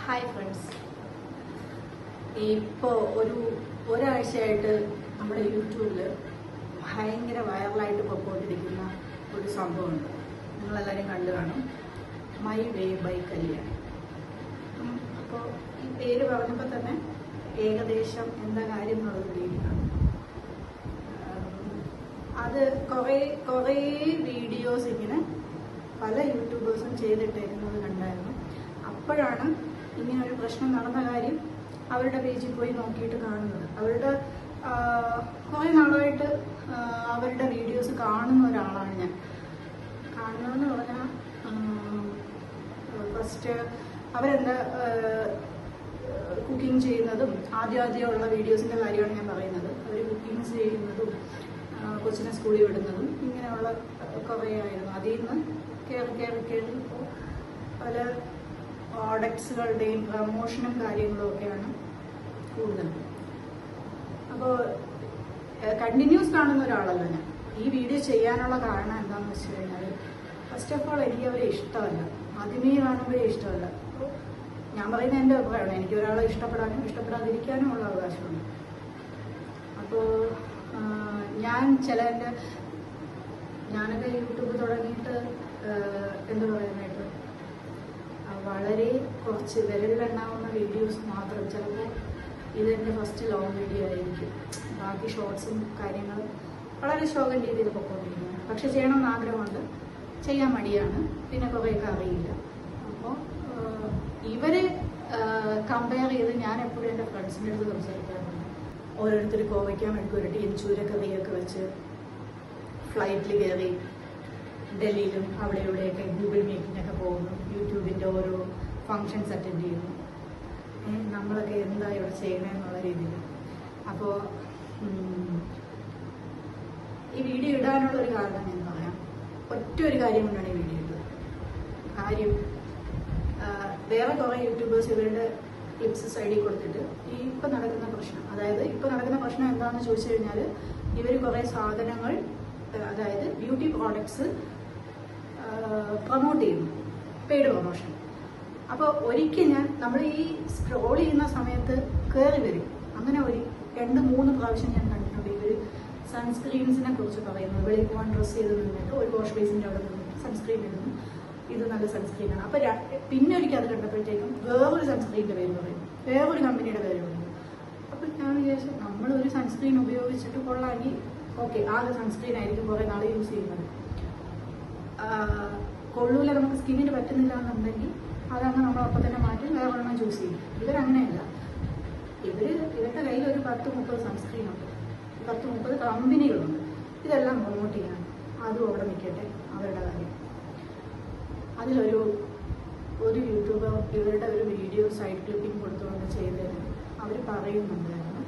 Hi friends, ഇപ്പോൾ ഒരാഴ്ചയായിട്ട് നമ്മുടെ യൂട്യൂബിൽ ഭയങ്കര വൈറലായിട്ട് പോയിക്കൊണ്ടിരിക്കുന്ന ഒരു സംഭവമുണ്ട്. നിങ്ങളെല്ലാവരും കണ്ടു കാണും. My way by Kalyani. അപ്പോൾ ഈ പേര് പറഞ്ഞപ്പോൾ തന്നെ ഏകദേശം എന്താ കാര്യം എന്നുള്ളത് പിടിയിലാണ്. അത് കുറേ വീഡിയോസ് ഇങ്ങനെ പല യൂട്യൂബേഴ്സും ചെയ്തിട്ടേക്കുന്നത് കണ്ടായിരുന്നു. അപ്പോഴാണ് ഇങ്ങനെ ഒരു പ്രശ്നം നടന്ന കാര്യം അവരുടെ പേജിൽ പോയി നോക്കിയിട്ട് കാണുന്നത്. അവരുടെ കുറേ നാളായിട്ട് അവരുടെ വീഡിയോസ് കാണുന്ന ഒരാളാണ് ഞാൻ. കാണുന്നതെന്ന് പറഞ്ഞാൽ ഫസ്റ്റ് അവരെന്താ കുക്കിംഗ് ചെയ്യുന്നതും ആദ്യമുള്ള വീഡിയോസിൻ്റെ കാര്യമാണ് ഞാൻ പറയുന്നത്. അവർ കുക്കിംഗ് ചെയ്യുന്നതും കൊച്ചിനെ സ്കൂളിൽ വിടുന്നതും ഇങ്ങനെയുള്ള കുറേ ആയിരുന്നു. അതിൽ നിന്ന് കയറി ഇപ്പോൾ പല പ്രോഡക്ട്സുകളുടെയും പ്രമോഷനും കാര്യങ്ങളും ഒക്കെയാണ് കൂടുതൽ. അപ്പോൾ കണ്ടിന്യൂസ് കാണുന്ന ഒരാളല്ല ഞാൻ. ഈ വീഡിയോ ചെയ്യാനുള്ള കാരണം എന്താണെന്ന് വെച്ച് കഴിഞ്ഞാൽ, ഫസ്റ്റ് ഓഫ് ഓൾ എനിക്ക് അവരെ ഇഷ്ടമല്ല. ആദ്യമേ കാണുമ്പോഴേ ഇഷ്ടമല്ല. അപ്പോൾ ഞാൻ പറയുന്നത് എൻ്റെ അഭിപ്രായമാണ്. എനിക്ക് ഒരാളെ ഇഷ്ടപ്പെടാനും ഇഷ്ടപ്പെടാതിരിക്കാനും ഉള്ള അവകാശമുണ്ട്. അപ്പോൾ ഞാനൊക്കെ യൂട്യൂബ് തുടങ്ങിയിട്ട് എന്താ പറയാനായിട്ട് വളരെ കുറച്ച് വിരലിലെണ്ണാവുന്ന വീഡിയോസ് മാത്രം. ചിലപ്പോൾ ഇതെൻ്റെ ഫസ്റ്റ് ലോങ് വീഡിയോ ആയിരിക്കും. ബാക്കി ഷോർട്സും കാര്യങ്ങളും വളരെ ശോകം രീതിയിൽ പൊയ്ക്കൊണ്ടിരിക്കുകയാണ്. പക്ഷെ ചെയ്യണമെന്ന് ആഗ്രഹമുണ്ട്, ചെയ്യാൻ മടിയാണ്, പിന്നെ കുറേയൊക്കെ അറിയില്ല. അപ്പോൾ ഇവരെ കമ്പയർ ചെയ്ത് ഞാൻ എപ്പോഴും എൻ്റെ ഫ്രണ്ട്സിൻ്റെ അടുത്ത് സംസാരിക്കാറുണ്ട്. ഓരോരുത്തർ കോവയ്ക്കാൻ മെഴുക്കുരട്ടിയും ചൂരക്കറിയൊക്കെ വെച്ച് ഫ്ലൈറ്റിൽ കയറി ഡൽഹിയിലും അവിടെ ഇവിടെയൊക്കെ ഗൂഗിൾ മീറ്റിനൊക്കെ പോകുന്നു, യൂട്യൂബിൻ്റെ ഓരോ ഫങ്ഷൻസ് അറ്റൻഡ് ചെയ്യുന്നു. നമ്മളൊക്കെ എന്താ ഇവിടെ ചെയ്യണമെന്നുള്ള രീതിയിൽ. അപ്പോൾ ഈ വീഡിയോ ഇടാനുള്ളൊരു കാരണം ഞാൻ പറയാം. ഒറ്റ ഒരു കാര്യം കൊണ്ടാണ് ഈ വീഡിയോ ഇട്ടത്. കാര്യം വേറെ കുറേ യൂട്യൂബേഴ്സ് ഇവരുടെ ക്ലിപ്സ് സൈഡിൽ കൊടുത്തിട്ട് ഇപ്പം നടക്കുന്ന പ്രശ്നം, അതായത് ഇപ്പം നടക്കുന്ന പ്രശ്നം എന്താണെന്ന് ചോദിച്ചു കഴിഞ്ഞാൽ, ഇവർ കുറേ സാധനങ്ങൾ, അതായത് ബ്യൂട്ടി പ്രോഡക്ട്സ് പ്രൊമോട്ട് ചെയ്യുന്നു, പെയ്ഡ് പ്രൊമോഷൻ. അപ്പോൾ ഒരിക്കൽ നമ്മൾ ഈ സ്ക്രോൾ ചെയ്യുന്ന സമയത്ത് കയറി വരും. അങ്ങനെ 2-3 പ്രാവശ്യം ഞാൻ കണ്ടിട്ടുണ്ട് ഇവർ സൺസ്ക്രീൻസിനെ കുറിച്ച് പറയുന്നത്. വെളിയിൽ പോകാൻ ഡ്രസ്സ് ചെയ്ത് നിന്നിട്ട് ഒരു വാഷ് ബേസിൻ്റെ അവിടെ നിന്ന് സൺസ്ക്രീൻ ഇടുന്നു, ഇത് നല്ല സൺസ്ക്രീനാണ്. അപ്പോൾ പിന്നെ ഒരിക്കൽ അത് കണ്ടപ്പോഴത്തേക്കും വേറൊരു സൺസ്ക്രീനിൻ്റെ പേര് പറയും, വേറൊരു കമ്പനിയുടെ പേര് പറയും. അപ്പോൾ ഞാൻ വിചാരിച്ചു, നമ്മളൊരു സൺസ്ക്രീൻ ഉപയോഗിച്ചിട്ട് കൊള്ളാമെങ്കിൽ ഓക്കെ, ആകെ സൺസ്ക്രീൻ ആയിരിക്കും കുറേ നാൾ യൂസ് ചെയ്യുന്നത്. കൊള്ളൂല, നമുക്ക് സ്കിന്നിന് പറ്റുന്നില്ല എന്നുണ്ടെങ്കിൽ അതങ്ങ് നമ്മൾ അപ്പം തന്നെ മാറ്റി വേറെ ഒരെണ്ണം ചൂസ് ചെയ്യും. ഇവരങ്ങനെയല്ല. ഇവരുടെ കയ്യിൽ ഒരു 10-30 സൺസ്ക്രീനുണ്ട്, 10-30 കമ്പനികളുണ്ട്. ഇതെല്ലാം പ്രൊമോട്ട് ചെയ്യാൻ. അതും അവിടെ നിൽക്കട്ടെ, അവരുടെ കാര്യം. അതിലൊരു യൂട്യൂബർ ഇവരുടെ ഒരു വീഡിയോ സൈഡ് ക്ലിപ്പിംഗ് കൊടുത്തുകൊണ്ട് ചെയ്തത് അവർ പറയുന്നുണ്ടായിരുന്നു.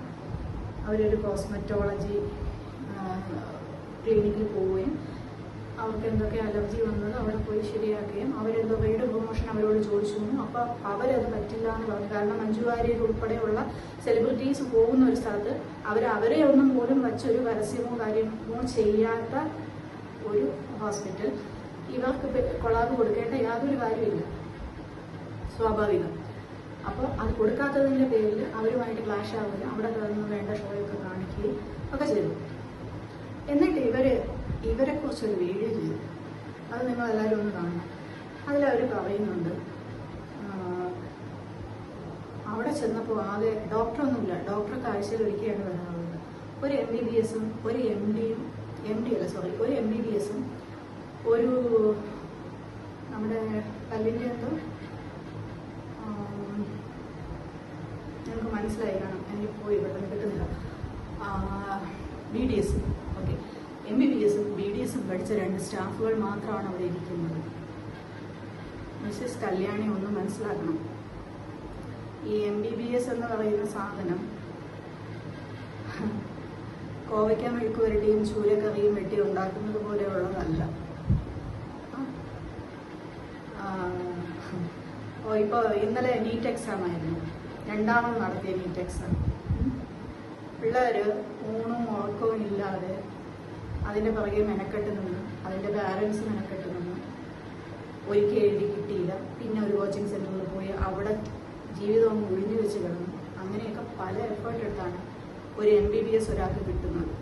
അവരൊരു കോസ്മെറ്റോളജി ക്ലിനിക്കിൽ പോവുകയും അവർക്ക് എന്തൊക്കെ അലർജി വന്നത് അവിടെ പോയി ശരിയാക്കുകയും അവരെന്തോ പെയ്ഡ് പ്രൊമോഷൻ അവരോട് ചോദിച്ചു. അപ്പോൾ അവരത് പറ്റില്ല എന്ന് പറഞ്ഞു. കാരണം മഞ്ജു വാര്യർ ഉൾപ്പെടെയുള്ള സെലിബ്രിറ്റീസ് പോകുന്ന ഒരു സ്ഥലത്ത് അവരെ ഒന്നും പോലും വച്ചൊരു പരസ്യമോ കാര്യമോ ചെയ്യാത്ത ഒരു ഹോസ്പിറ്റൽ ഇവർക്ക് കൊളാബ് കൊടുക്കേണ്ട യാതൊരു കാര്യമില്ല, സ്വാഭാവികം. അപ്പോൾ അത് കൊടുക്കാത്തതിൻ്റെ പേരിൽ അവരുമായിട്ട് ക്ലാഷ് ആവുകയും അവിടെ നിന്ന് വേണ്ട ഷോയൊക്കെ കാണിക്കുകയും ഒക്കെ ചെയ്തു. എന്നിട്ട് ഇവരെക്കുറിച്ചൊരു വീഡിയോ ചെയ്തു. അത് നിങ്ങളെല്ലാവരും ഒന്ന് കാണണം. അതിലവർ പറയുന്നുണ്ട്, അവിടെ ചെന്നപ്പോൾ ആകെ ഡോക്ടറൊന്നുമില്ല, ഡോക്ടർക്ക് ആഴ്ചയിൽ ഒരിക്കലാണ് വരാറുള്ളത്. ഒരു MBBSഉം ഒരു ഒരു MBBSഉം ഒരു നമ്മുടെ പല്ലിൻ്റെ എന്തോ നിങ്ങൾക്ക് മനസ്സിലായി കാണാം, എനിക്ക് പോയി പെട്ടെന്ന് കിട്ടുന്നില്ല. BDS, ഓക്കെ, MBBSഉം BDSഉം പഠിച്ച 2 സ്റ്റാഫുകൾ മാത്രമാണ് അവിടെ ഇരിക്കുന്നത്. മിസ്സസ് കല്യാണി ഒന്ന് മനസ്സിലാക്കണം. ഈ MBBS എന്ന് പറയുന്ന സാധനം കോവയ്ക്ക മെഴുക്കുവരട്ടിയും ചൂരക്കറിയും വെട്ടി ഉണ്ടാക്കുന്നത് പോലെയുള്ളതല്ല. ഇപ്പോൾ ഇന്നലെ നീറ്റ് എക്സാം ആയിരുന്നു, 2ാമത് നടത്തിയ നീറ്റ് എക്സാം. പിള്ളേർ ഊണും ഉറക്കവും ഇല്ലാതെ അതിൻ്റെ പുറകെ മെനക്കെട്ട് നിന്ന്, അതിൻ്റെ പാരൻസ് മെനക്കെട്ട് നിന്ന് ഒരിക്കൽ എഴുതി കിട്ടിയില്ല. പിന്നെ ഒരു കോച്ചിങ് സെൻറ്ററിൽ പോയി അവിടെ ജീവിതം അങ്ങ് ഒഴിഞ്ഞു വെച്ച് കിടന്നു. അങ്ങനെയൊക്കെ പല എഫേർട്ട് എടുത്താണ് ഒരു MBBS ഒരാൾക്ക് കിട്ടുന്നത്.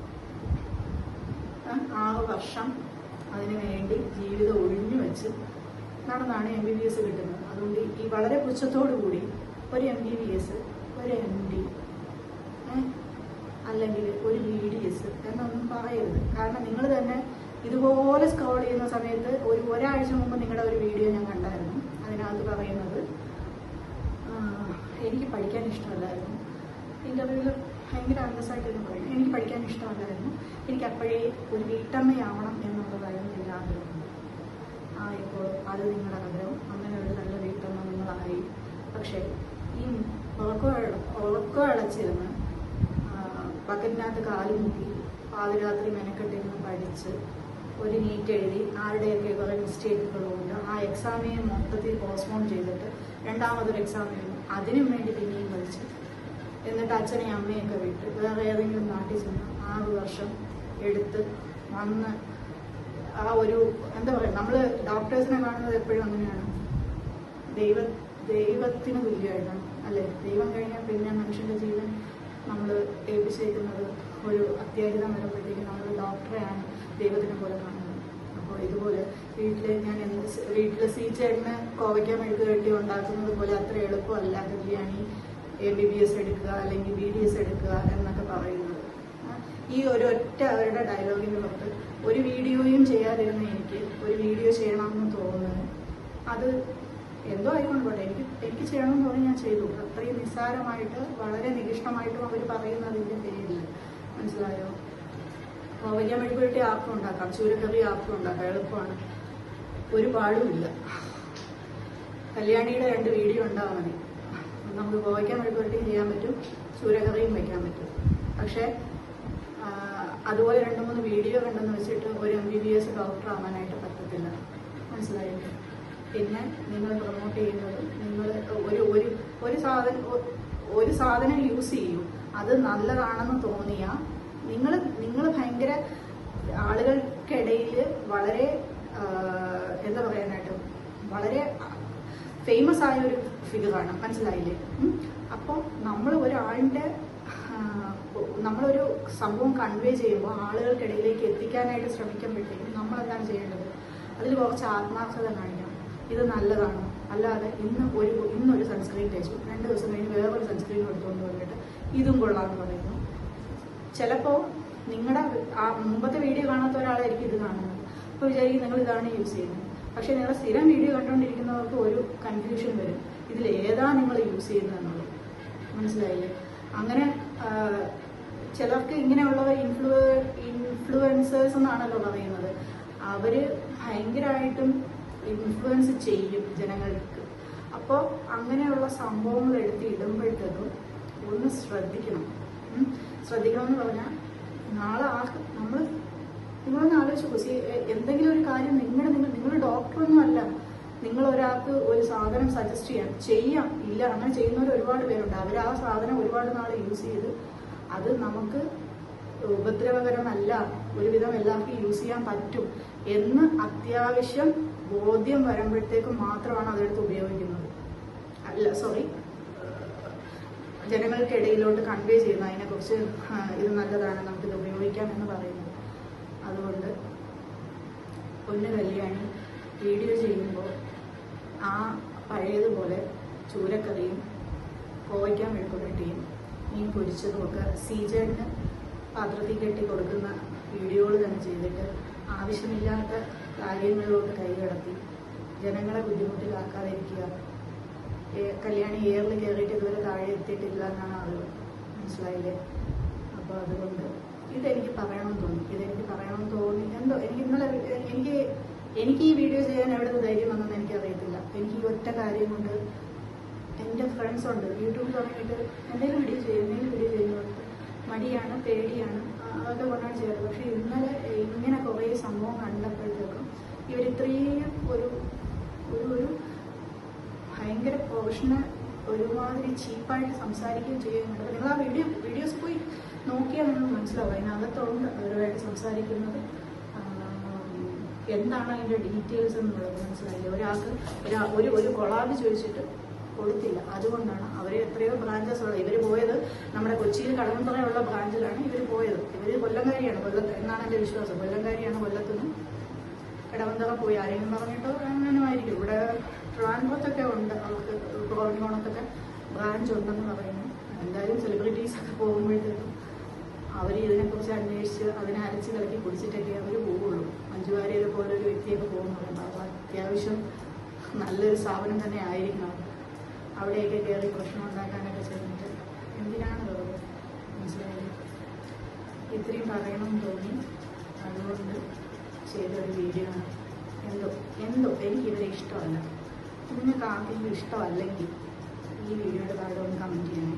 6 വർഷം അതിനു വേണ്ടി ജീവിതം ഒഴിഞ്ഞു വെച്ച് നടന്നാണ് MBBS കിട്ടുന്നത്. അതുകൊണ്ട് ഈ വളരെ പുച്ഛത്തോടു കൂടി ഒരു MBBS, ഒരു MD അല്ലെങ്കിൽ ഒരു BDS എന്നൊന്നും പറയരുത്. കാരണം നിങ്ങൾ തന്നെ ഇതുപോലെ സ്ക്രോൾ ചെയ്യുന്ന സമയത്ത് ഒരാഴ്ച മുമ്പ് നിങ്ങളുടെ ഒരു വീഡിയോ ഞാൻ കണ്ടായിരുന്നു. അതിനകത്ത് പറയുന്നത് എനിക്ക് പഠിക്കാൻ ഇഷ്ടമല്ലായിരുന്നു, ഇൻ്റർവ്യൂവിൽ ഭയങ്കര അന്തസ്സായിട്ടൊന്നും പറയും, എനിക്ക് പഠിക്കാൻ ഇഷ്ടമല്ലായിരുന്നു, എനിക്ക് അപ്പോഴേ ഒരു വീട്ടമ്മയാവണം എന്നുള്ളതായിരുന്നു എൻ്റെ ആഗ്രഹം. ഇപ്പോൾ അത് നിങ്ങളുടെ ആഗ്രഹം, അങ്ങനെ ഒരു നല്ല വീട്ടമ്മ നിങ്ങളായി. പക്ഷേ ഈ ഉറക്കം അടച്ചിരുന്ന് ബക്കറ്റിനകത്ത് കാലും മുക്കി പാതിരാത്രി മെനക്കെട്ടിരുന്ന് പഠിച്ച് ഒരു നീറ്റ് എഴുതി ആരുടെയൊക്കെ കുറേ മിസ്റ്റേക്കുകളുണ്ട്, ആ എക്സാമിനെ മൊത്തത്തിൽ പോസ്റ്റ്പോൺ ചെയ്തിട്ട് രണ്ടാമതൊരു എക്സാം എഴുതും, അതിനും വേണ്ടി പിന്നെയും പഠിച്ച് എന്നിട്ട് അച്ഛനെയും അമ്മയൊക്കെ വിട്ട് വേറെ ഏതെങ്കിലും നാട്ടിൽ ചെന്ന് 6 വർഷം എടുത്ത് വന്ന് ആ ഒരു എന്താ പറയുക, നമ്മൾ ഡോക്ടേഴ്സിനെ കാണുന്നത് എപ്പോഴും അങ്ങനെയാണ്, ദൈവത്തിന് തുല്യമായിട്ടാണ് അല്ലേ. ദൈവം കഴിഞ്ഞാൽ പിന്നെ മനുഷ്യൻ്റെ ജീവൻ നമ്മൾ ഏൽപ്പിച്ചേക്കുന്നത് ഒരു അത്യാഹിതം വരുമ്പോഴത്തേക്കും നമ്മൾ ഡോക്ടറെയാണ് ദൈവത്തിനെ പോലെ കാണുന്നത്. അപ്പോൾ ഇതുപോലെ വീട്ടിൽ ചേട്ടന് കോവയ്ക്കാൻ മെഴുക്ക് കെട്ടി ഉണ്ടാക്കുന്നത് പോലെ അത്ര എളുപ്പമല്ല ബിരിയാണി MBBS എടുക്കുക അല്ലെങ്കിൽ BDS എടുക്കുക എന്നൊക്കെ പറയുന്നത്. ഈ ഒരൊറ്റ അവരുടെ ഡയലോഗിന് പുറത്ത് ഒരു വീഡിയോയും ചെയ്യാതിരുന്ന എനിക്ക് ഒരു വീഡിയോ ചെയ്യണമെന്ന് തോന്നുന്നത്, അത് എന്തോ ആയിക്കൊണ്ടോട്ടെ, എനിക്ക് ചെയ്യണമെന്ന് പറഞ്ഞ് ഞാൻ ചെയ്തു. അത്രയും നിസ്സാരമായിട്ട് വളരെ നികിഷ്ടമായിട്ടും അവർ പറയുന്നതിൻ്റെ പേരിൽ, മനസ്സിലായോ. കോവയ്ക്കാൻ മെഴുകുവരട്ടി ആർക്കും ഉണ്ടാക്കാം, ചൂരക്കറി ആർക്കും ഉണ്ടാക്കാം, എളുപ്പമാണ്, ഒരു പാടുമില്ല. കല്യാണിയുടെ 2 വീഡിയോ ഉണ്ടാവാൻ മതി, നമുക്ക് കോവയ്ക്കാൻ മെഴുകുവരട്ടിയും ചെയ്യാൻ പറ്റും, ചൂരക്കറിയും വയ്ക്കാൻ പറ്റും. പക്ഷേ അതുപോലെ 2-3 വീഡിയോ കണ്ടെന്ന് വെച്ചിട്ട് ഒരു MBBS ഡോക്ടർ ആവാനായിട്ട് പറ്റത്തില്ല, മനസ്സിലായില്ലേ. പിന്നെ നിങ്ങൾ പ്രൊമോട്ട് ചെയ്യുന്നത്, നിങ്ങൾ ഒരു സാധനം യൂസ് ചെയ്യും, അത് നല്ലതാണെന്ന് തോന്നിയാൽ നിങ്ങൾ ഭയങ്കര ആളുകൾക്കിടയിൽ വളരെ എന്താ പറയാനായിട്ട് വളരെ ഫേമസ് ആയ ഒരു ഫിഗറാണ്, മനസ്സിലായില്ലേ. അപ്പോൾ നമ്മളൊരു സംഭവം കൺവേ ചെയ്യുമ്പോൾ ആളുകൾക്കിടയിലേക്ക് എത്തിക്കാനായിട്ട് ശ്രമിക്കുമ്പോഴത്തേക്കും നമ്മളെന്താണ് ചെയ്യേണ്ടത്, അതിൽ കുറച്ച് ആത്മാർത്ഥത കാണിക്കണം. ഇത് നല്ലതാണ്, അല്ലാതെ ഇന്നൊരു സൺസ്ക്രീൻ തേച്ചു 2 ദിവസം കഴിഞ്ഞ് വേറൊരു സൺസ്ക്രീൻ എടുത്തുകൊണ്ട് വന്നിട്ട് ഇതും കൊള്ളാമെന്ന് പറയുന്നു. ചിലപ്പോൾ നിങ്ങളുടെ ആ മുമ്പത്തെ വീഡിയോ കാണാത്ത ഒരാളായിരിക്കും ഇത് കാണുന്നത്, അപ്പോൾ വിചാരിക്കും നിങ്ങൾ ഇതാണ് യൂസ് ചെയ്യുന്നത്. പക്ഷേ നിങ്ങളുടെ സ്ഥിരം വീഡിയോ കണ്ടുകൊണ്ടിരിക്കുന്നവർക്ക് ഒരു കൺഫ്യൂഷൻ വരും, ഇതിൽ ഏതാ നിങ്ങൾ യൂസ് ചെയ്യുന്നതെന്നുള്ളത്, മനസ്സിലായില്ലേ. അങ്ങനെ ചിലർക്ക് ഇങ്ങനെയുള്ളവർ ഇൻഫ്ലുവൻസേഴ്സ് എന്നാണല്ലോ പറയുന്നത്, അവർ ഭയങ്കരമായിട്ടും ഇൻഫ്ലുവൻസ് ചെയ്യും ജനങ്ങൾക്ക്. അപ്പോൾ അങ്ങനെയുള്ള സംഭവങ്ങൾ എടുത്ത് ഇടുമ്പോഴത്തേക്കും ഒന്ന് ശ്രദ്ധിക്കണമെന്ന് പറഞ്ഞാൽ നാളെ നിങ്ങളൊന്ന് ആലോചിച്ചു. എന്തെങ്കിലും ഒരു കാര്യം നിങ്ങൾ ഡോക്ടറൊന്നും അല്ല, നിങ്ങൾ ഒരാൾക്ക് ഒരു സാധനം സജസ്റ്റ് ചെയ്യാം ഇല്ല, അങ്ങനെ ചെയ്യുന്നവർ ഒരുപാട് പേരുണ്ട്. അവർ ആ സാധനം ഒരുപാട് നാൾ യൂസ് ചെയ്ത് അത് നമുക്ക് ഉപദ്രവകരമല്ല, ഒരുവിധം എല്ലാവർക്കും യൂസ് ചെയ്യാൻ പറ്റും എന്ന് അത്യാവശ്യം ബോധ്യം വരുമ്പോഴത്തേക്കും മാത്രമാണ് അതെടുത്ത് ഉപയോഗിക്കുന്നത്. ജനങ്ങൾക്കിടയിലോട്ട് കൺവേ ചെയ്യുന്ന അതിനെക്കുറിച്ച് ഇത് നല്ലതാണ്, നമുക്കിത് ഉപയോഗിക്കാം എന്ന് പറയുന്നത്. അതുകൊണ്ട് പൊന്നു കല്യാണി വീഡിയോ ചെയ്യുമ്പോൾ ആ പഴയതുപോലെ ചൂരക്കറിയും കോവയ്ക്കാൻ മെഴുക്കുവരട്ടിയും മീൻ പൊരിച്ചതും ഒക്കെ സീജേടിന് പാത്രത്തിൽ കെട്ടി കൊടുക്കുന്ന വീഡിയോകൾ തന്നെ ചെയ്തിട്ട് ആവശ്യമില്ലാത്ത കാര്യങ്ങളിലോട്ട് കൈകടത്തി ജനങ്ങളെ ബുദ്ധിമുട്ടിലാക്കാതിരിക്കുക. കല്യാണി എയറിൽ കയറിയിട്ട് ഇതുവരെ താഴെ എത്തിയിട്ടില്ല എന്നാണ് ആളുകൾ, മനസ്സിലായില്ലേ. അപ്പോൾ അതുകൊണ്ട് ഇതെനിക്ക് പറയണമെന്ന് തോന്നി. എന്തോ എനിക്ക് ഈ വീഡിയോ ചെയ്യാൻ എവിടുന്ന് ധൈര്യം വന്നെന്ന് എനിക്കറിയത്തില്ല. എനിക്ക് ഈ ഒറ്റ കാര്യം കൊണ്ട് എൻ്റെ ഫ്രണ്ട്സ് ഉണ്ട് യൂട്യൂബിൽ തുടങ്ങിയിട്ട് എന്തെങ്കിലും വീഡിയോ ചെയ്യുന്നവർക്ക് മടിയാണ്, പേടിയാണ്, അതൊക്കെ കൊണ്ടാണ് ചെയ്യാറ്. പക്ഷേ ഇന്നലെ ഇങ്ങനെ കുറേ സംഭവം കണ്ടപ്പോഴത്തേക്കും ഇവരിത്രയും ഒരു ഭയങ്കര പ്രൊഫഷണൽ ഒരുമാതിരി ചീപ്പായിട്ട് സംസാരിക്കുകയും ചെയ്യുന്നുണ്ട്. അപ്പോൾ നിങ്ങൾ ആ വീഡിയോസ് പോയി നോക്കിയാൽ നിങ്ങൾ മനസ്സിലാവും. അതിനകത്തോണ്ട് അവരുമായിട്ട് സംസാരിക്കുന്നത് എന്താണ് അതിൻ്റെ ഡീറ്റെയിൽസ് എന്നുള്ളത് മനസ്സിലായില്ല. ഒരാൾക്ക് ഒരു കൊളാബ് ചോദിച്ചിട്ട് കൊടുത്തില്ല. അതുകൊണ്ടാണ് അവർ എത്രയോ ബ്രാഞ്ചസ് ഉള്ളത്. ഇവർ പോയത് നമ്മുടെ കൊച്ചിയിൽ കടവന്തറയുള്ള ബ്രാഞ്ചിലാണ് ഇവർ പോയത്. ഇവർ കൊല്ലംകാരിയാണ്, കൊല്ലത്ത് എന്നാണ് എൻ്റെ വിശ്വാസം. കൊല്ലംകാരിയാണ്, കൊല്ലത്തുനിന്ന് കടവന്തറ പോയി. ആരെങ്കിലും പറഞ്ഞിട്ടോ അങ്ങനെ ആയിരിക്കും. ഇവിടെ ട്രിവാൻഡ്രത്തൊക്കെ ഉണ്ട്, അവർക്ക് പ്രോണിയോണത്തൊക്കെ ബ്രാഞ്ച് ഉണ്ടെന്ന് പറയുന്നു. എന്തായാലും സെലിബ്രിറ്റീസൊക്കെ പോകുമ്പോഴത്തേക്കും അവർ ഇതിനെക്കുറിച്ച് അന്വേഷിച്ച് അതിനെ അരച്ച് കലക്കി കുടിച്ചിട്ടൊക്കെ അവർ പോവുള്ളൂ. മഞ്ജു വാര്യരെ പോലെ ഒരു വ്യക്തിയൊക്കെ പോകുന്നുണ്ട്. അപ്പോൾ അത്യാവശ്യം നല്ലൊരു സ്ഥാപനം തന്നെ ആയിരിക്കണം. അവിടെയൊക്കെ കയറി പ്രശ്നം ഉണ്ടാക്കാനൊക്കെ ചെന്നിട്ട് എന്തിനാണ് വെറുതെ, മനസ്സിലായത്? ഇത്രയും പറയണമെന്ന് തോന്നി, അതുകൊണ്ട് ചെയ്തൊരു വീഡിയോ ആണ്. എന്തോ എനിക്കിവരെ ഇഷ്ടമല്ല. നിങ്ങൾക്ക് ആർക്കെങ്കിലും ഇഷ്ടമല്ലെങ്കിൽ ഈ വീഡിയോയുടെ താഴെ ഒന്ന് കമൻറ്റ് ചെയ്യണേ.